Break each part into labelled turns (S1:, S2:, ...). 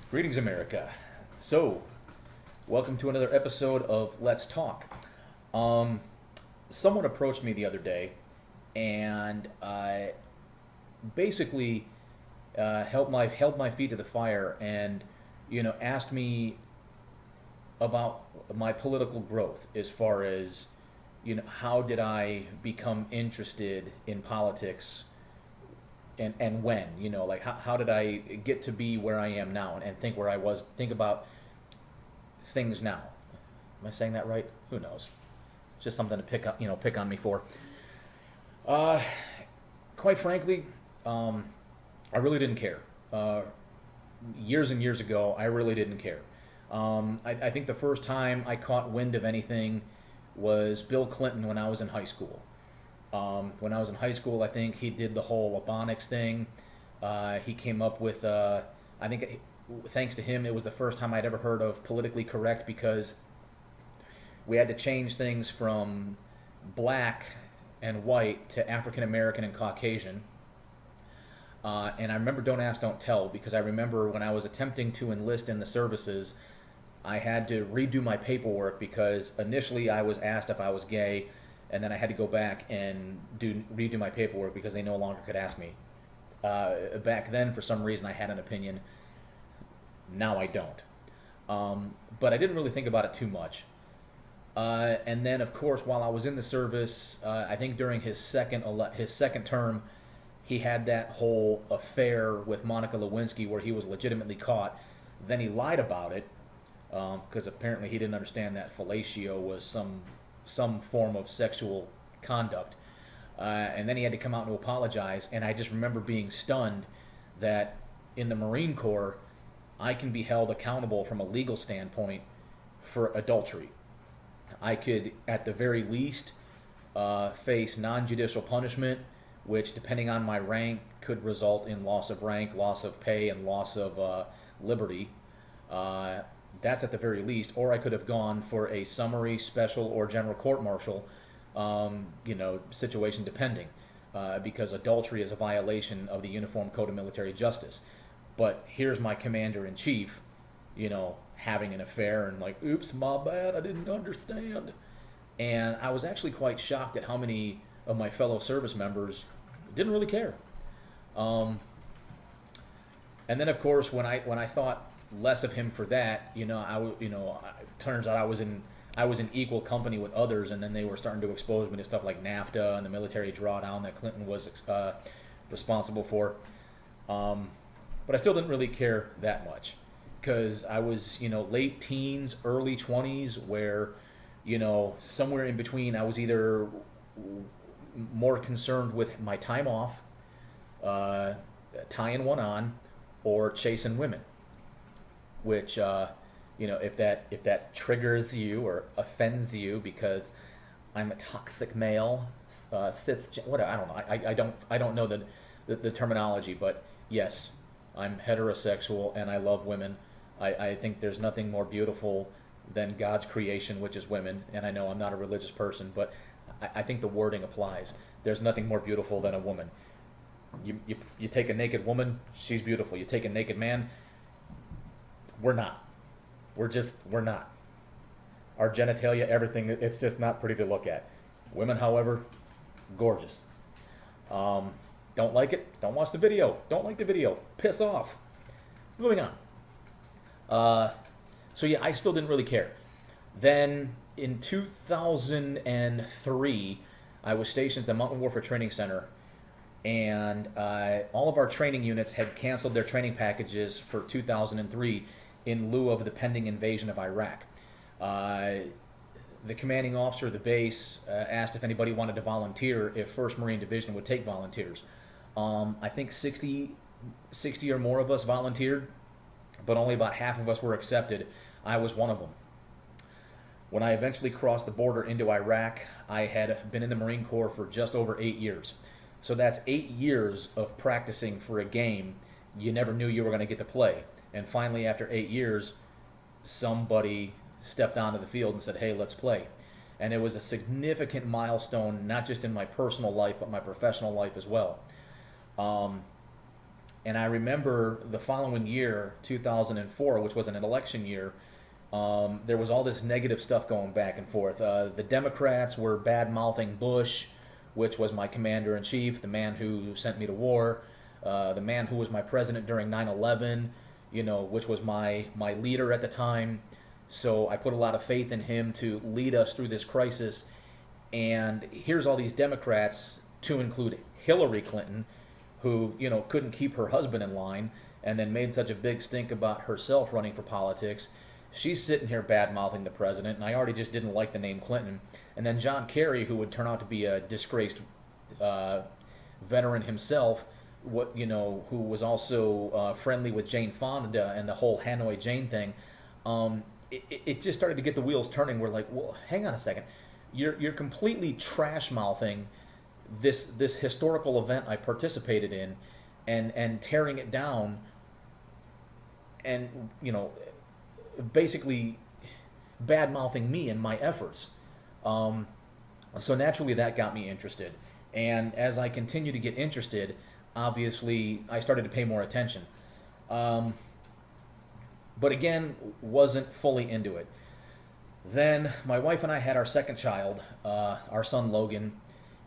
S1: Greetings, America. So, welcome to another episode of Let's Talk. Um, Someone approached me the other day and basically held my feet to the fire and asked me about my political growth as far as how did I become interested in politics and when like how did I get to be where I am now and think where I was, think about things now. Am I saying that right? Who knows? Just something to pick on me for. uh, Quite frankly, I really didn't care. Years and years ago, I really didn't care. I think the first time I caught wind of anything was Bill Clinton when I was in high school. When I was in high school, I think he did the whole Ebonics thing. He came up with, I think, thanks to him, it was the first time I'd ever heard of politically correct because we had to change things from black and white to African American and Caucasian. And I remember Don't Ask, Don't Tell because I remember when I was attempting to enlist in the services, I had to redo my paperwork because initially I was asked if I was gay, and then I had to go back and redo my paperwork because they no longer could ask me. Back then, for some reason, I had an opinion. Now I don't. But I didn't really think about it too much. And then, of course, while I was in the service, I think during his second term, he had that whole affair with Monica Lewinsky where he was legitimately caught. Then he lied about it because apparently he didn't understand that fellatio was some form of sexual conduct. And then he had to come out and apologize. And I just remember being stunned that in the Marine Corps, I can be held accountable from a legal standpoint for adultery. I could, at the very least, face non-judicial punishment, which, depending on my rank, could result in loss of rank, loss of pay, and loss of liberty. That's at the very least. Or I could have gone for a summary, special, or general court-martial, situation depending, because adultery is a violation of the Uniform Code of Military Justice. But here's my commander-in-chief, having an affair and like, oops, my bad, I didn't understand. And I was actually quite shocked at how many of my fellow service members didn't really care. And then, of course, when I thought less of him for that, turns out I was in equal company with others, and then they were starting to expose me to stuff like NAFTA and the military drawdown that Clinton was responsible for. But I still didn't really care that much because I was, late teens, early 20s, where, somewhere in between, I was either more concerned with my time off, tying one on, or chasing women. Which, if that triggers you or offends you because I'm a toxic male, what I don't know. I don't know the terminology, but yes, I'm heterosexual and I love women. I think there's nothing more beautiful than God's creation, which is women. And I know I'm not a religious person, but I think the wording applies. There's nothing more beautiful than a woman. You take a naked woman, she's beautiful. You take a naked man, we're not. We're not. Our genitalia, everything, it's just not pretty to look at. Women, however, gorgeous. Don't like it? Don't watch the video. Don't like the video. Piss off. Moving on. So yeah, I still didn't really care. Then in 2003, I was stationed at the Mountain Warfare Training Center, and all of our training units had canceled their training packages for 2003 in lieu of the pending invasion of Iraq. The commanding officer of the base asked if anybody wanted to volunteer if 1st Marine Division would take volunteers. I think 60 or more of us volunteered, but only about half of us were accepted. I was one of them. When I eventually crossed the border into Iraq, I had been in the Marine Corps for just over 8 years. So that's 8 years of practicing for a game you never knew you were going to get to play. And finally, after 8 years, somebody stepped onto the field and said, hey, let's play. And it was a significant milestone, not just in my personal life, but my professional life as well. And I remember the following year, 2004, which was an election year, there was all this negative stuff going back and forth. The Democrats were bad mouthing Bush, which was my commander in chief, the man who sent me to war, the man who was my president during 9/11, which was my leader at the time. So I put a lot of faith in him to lead us through this crisis. And here's all these Democrats, to include Hillary Clinton, who, couldn't keep her husband in line and then made such a big stink about herself running for politics. She's sitting here bad-mouthing the president, and I already just didn't like the name Clinton. And then John Kerry, who would turn out to be a disgraced veteran himself, who was also friendly with Jane Fonda and the whole Hanoi Jane thing. It just started to get the wheels turning. We're like, well, hang on a second. You're completely trash-mouthing this historical event I participated in, and tearing it down, and basically bad-mouthing me and my efforts. So naturally that got me interested, and as I continued to get interested, obviously I started to pay more attention. But again, wasn't fully into it. Then my wife and I had our second child, our son Logan,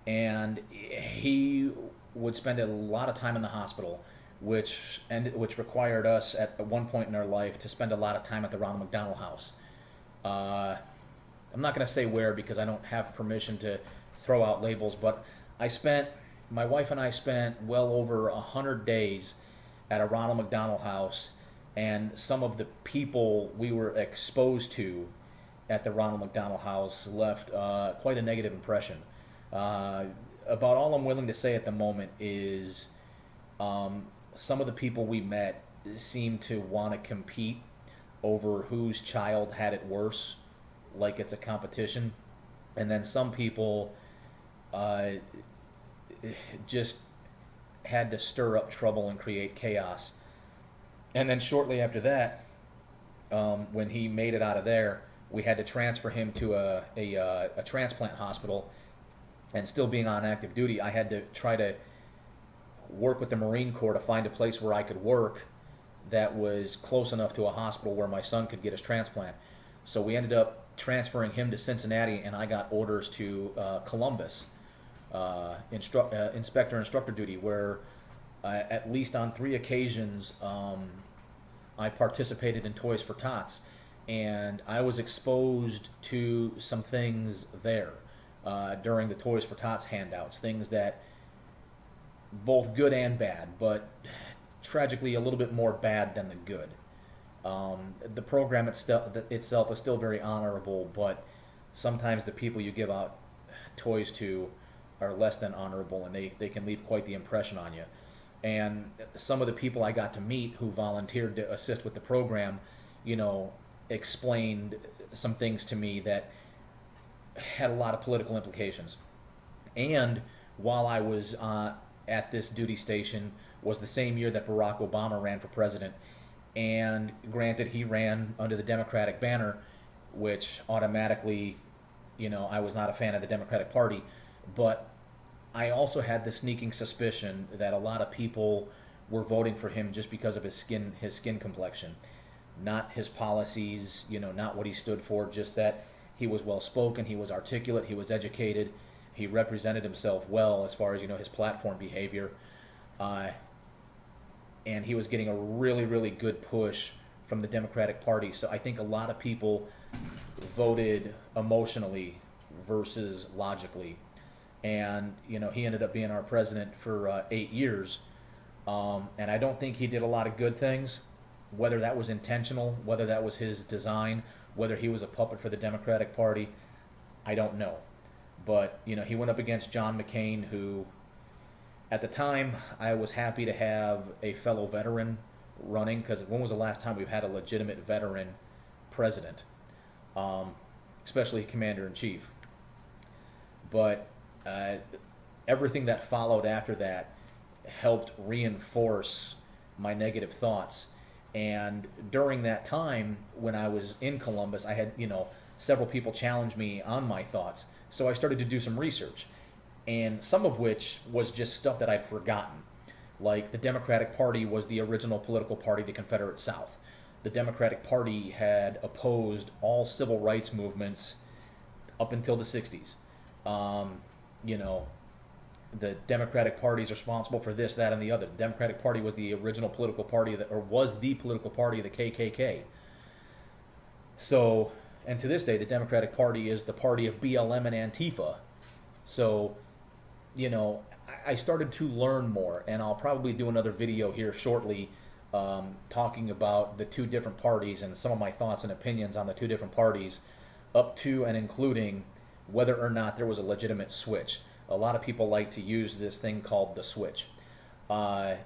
S1: and he would spend a lot of time in the hospital, which required us at one point in our life to spend a lot of time at the Ronald McDonald House. I'm not going to say where because I don't have permission to throw out labels, but my wife and I spent well over 100 days at a Ronald McDonald House, and some of the people we were exposed to at the Ronald McDonald House left quite a negative impression. About all I'm willing to say at the moment is some of the people we met seemed to want to compete over whose child had it worse, like it's a competition. And then some people just had to stir up trouble and create chaos. And then shortly after that, when he made it out of there, we had to transfer him to a transplant hospital. And still being on active duty, I had to try to work with the Marine Corps to find a place where I could work that was close enough to a hospital where my son could get his transplant. So we ended up transferring him to Cincinnati, and I got orders to Columbus, instructor duty, where at least on 3 occasions I participated in Toys for Tots, and I was exposed to some things there. During the Toys for Tots handouts, things that both good and bad, but tragically a little bit more bad than the good. The program itself is still very honorable, but sometimes the people you give out toys to are less than honorable, and they can leave quite the impression on you. And some of the people I got to meet who volunteered to assist with the program, explained some things to me that had a lot of political implications. And while I was at this duty station was the same year that Barack Obama ran for president. And granted, he ran under the Democratic banner, which automatically, I was not a fan of the Democratic Party. But I also had the sneaking suspicion that a lot of people were voting for him just because of his skin complexion. Not his policies, not what he stood for, just that he was well-spoken, he was articulate, he was educated, he represented himself well as far as, his platform behavior. And he was getting a really, really good push from the Democratic Party. So I think a lot of people voted emotionally versus logically. And, he ended up being our president for 8 years. And I don't think he did a lot of good things, whether that was intentional, whether that was his design, whether he was a puppet for the Democratic Party, I don't know. But, he went up against John McCain, who, at the time, I was happy to have a fellow veteran running, because when was the last time we've had a legitimate veteran president, especially commander-in-chief? But everything that followed after that helped reinforce my negative thoughts. And during that time, when I was in Columbus, I had, several people challenge me on my thoughts. So I started to do some research, and some of which was just stuff that I'd forgotten. Like the Democratic Party was the original political party of the Confederate South. The Democratic Party had opposed all civil rights movements up until the 60s. You know, the Democratic Party is responsible for this, that, and the other. The Democratic Party was the original political party, or was the political party of the KKK. So, and to this day, the Democratic Party is the party of BLM and Antifa. So, you know, I started to learn more, and I'll probably do another video here shortly talking about the two different parties and some of my thoughts and opinions on the two different parties, up to and including whether or not there was a legitimate switch. A lot of people like to use this thing called the switch. And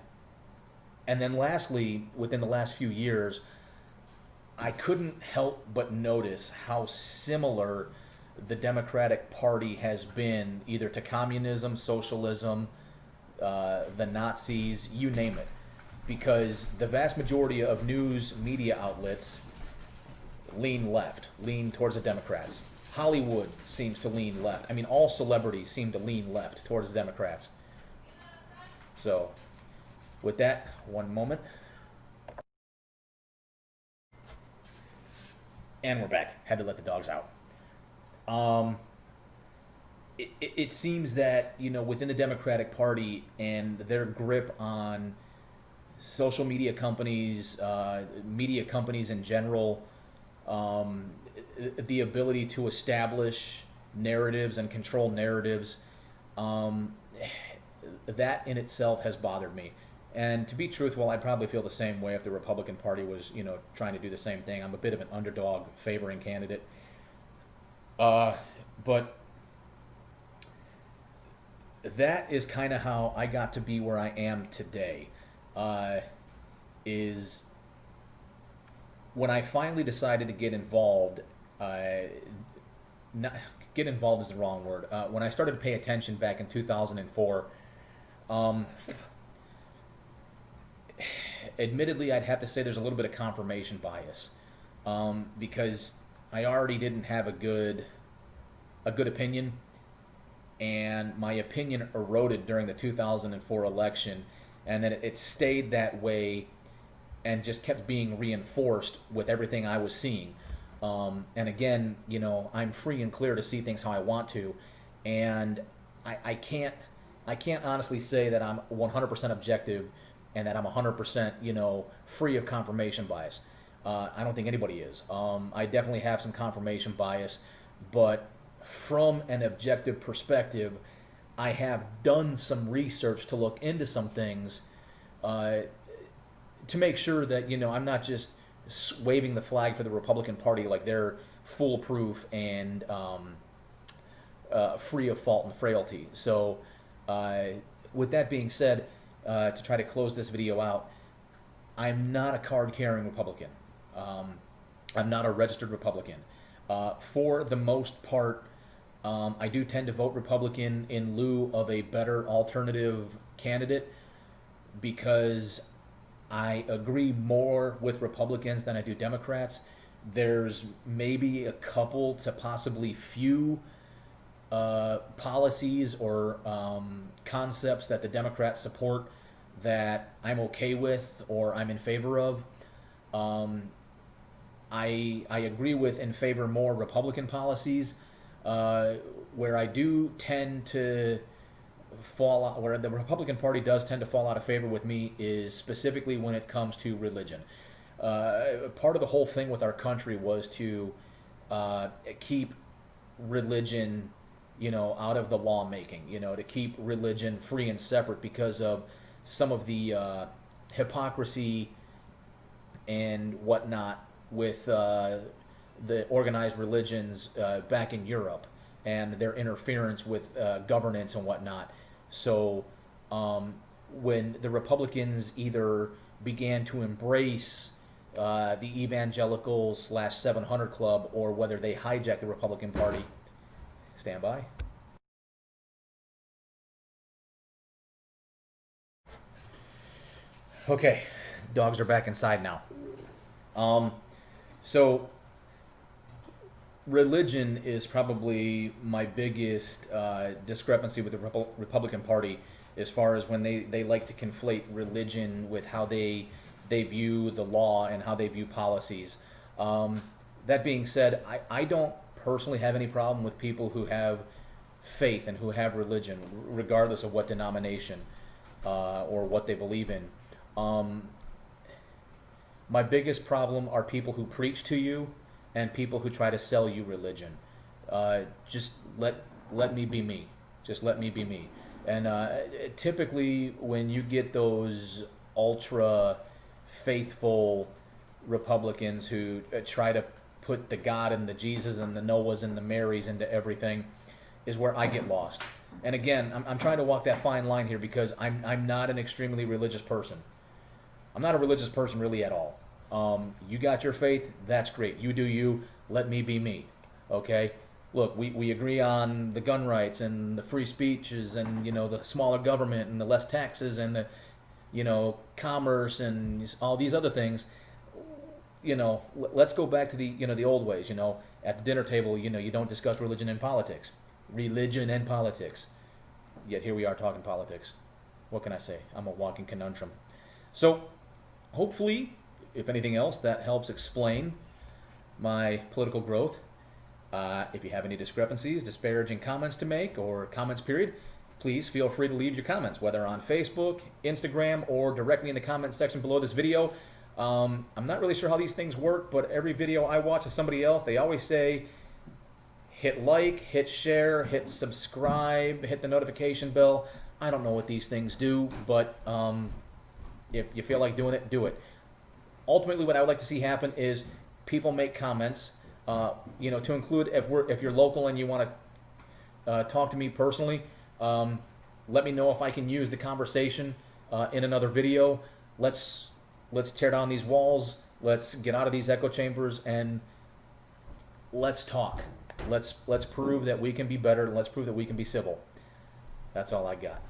S1: then lastly, within the last few years, I couldn't help but notice how similar the Democratic Party has been either to communism, socialism, the Nazis, you name it. Because the vast majority of news media outlets lean left, lean towards the Democrats. Hollywood seems to lean left. I mean, all celebrities seem to lean left towards the Democrats. So, with that, one moment. And we're back. Had to let the dogs out. It seems that, you know, within the Democratic Party and their grip on social media companies in general, the ability to establish narratives and control narratives, that in itself has bothered me. And to be truthful, I'd probably feel the same way if the Republican Party was, you know, trying to do the same thing. I'm a bit of an underdog favoring candidate. But that is kind of how I got to be where I am today. Is when I finally decided to get involved. Not get involved is the wrong word. When I started to pay attention back in 2004. Admittedly, I'd have to say there's a little bit of confirmation bias, because I already didn't have a good opinion, and my opinion eroded during the 2004 election, and then it stayed that way and just kept being reinforced with everything I was seeing. And again, you know, I'm free and clear to see things how I want to, and I can't honestly say that I'm 100% objective and that I'm 100%, you know, free of confirmation bias. I don't think anybody is. I definitely have some confirmation bias, but from an objective perspective, I have done some research to look into some things to make sure that, you know, I'm not just waving the flag for the Republican Party like they're foolproof and free of fault and frailty. So with that being said, to try to close this video out, I'm not a card-carrying Republican. I'm not a registered Republican. For the most part, I do tend to vote Republican in lieu of a better alternative candidate because I agree more with Republicans than I do Democrats. There's maybe a couple to possibly few policies or concepts that the Democrats support that I'm okay with or I'm in favor of. I agree with and favor more Republican policies. Where I do tend to fall out, where the Republican Party does tend to fall out of favor with me is specifically when it comes to religion. Part of the whole thing with our country was to keep religion, you know, out of the lawmaking, you know, to keep religion free and separate because of some of the hypocrisy and whatnot with the organized religions back in Europe and their interference with governance and whatnot. So when the Republicans either began to embrace the evangelicals / 700 Club, or whether they hijacked the Republican Party. Stand by. Okay, dogs are back inside now. So religion is probably my biggest discrepancy with the Republican Party. as far as when they like to conflate religion with how they view the law and how they view policies. That being said, I don't personally have any problem with people who have faith and who have religion, regardless of what denomination or what they believe in. My biggest problem are people who preach to you and people who try to sell you religion. Just let me be me. Just let me be me. And typically, when you get those ultra faithful Republicans who try to put the God and the Jesus and the Noahs and the Marys into everything, is where I get lost. And again, I'm trying to walk that fine line here because I'm not an extremely religious person. I'm not a religious person really at all. You got your faith, that's great. You do you, let me be me. Okay? Look, we agree on the gun rights and the free speeches and, the smaller government and the less taxes and the, commerce and all these other things. Let's go back to the old ways, at the dinner table, you don't discuss religion and politics. Religion and politics. Yet here we are talking politics. What can I say? I'm a walking conundrum. So, hopefully, if anything else, that helps explain my political growth. If you have any discrepancies, disparaging comments to make, or comments period, please feel free to leave your comments, whether on Facebook, Instagram, or directly in the comments section below this video. I'm not really sure how these things work, but every video I watch of somebody else, they always say, hit like, hit share, hit subscribe, hit the notification bell. I don't know what these things do, but if you feel like doing it, do it. Ultimately, what I would like to see happen is people make comments, to include if you're local and you want to talk to me personally. Let me know if I can use the conversation in another video. Let's tear down these walls. Let's get out of these echo chambers and let's talk. Let's prove that we can be better. Let's prove that we can be civil. That's all I got.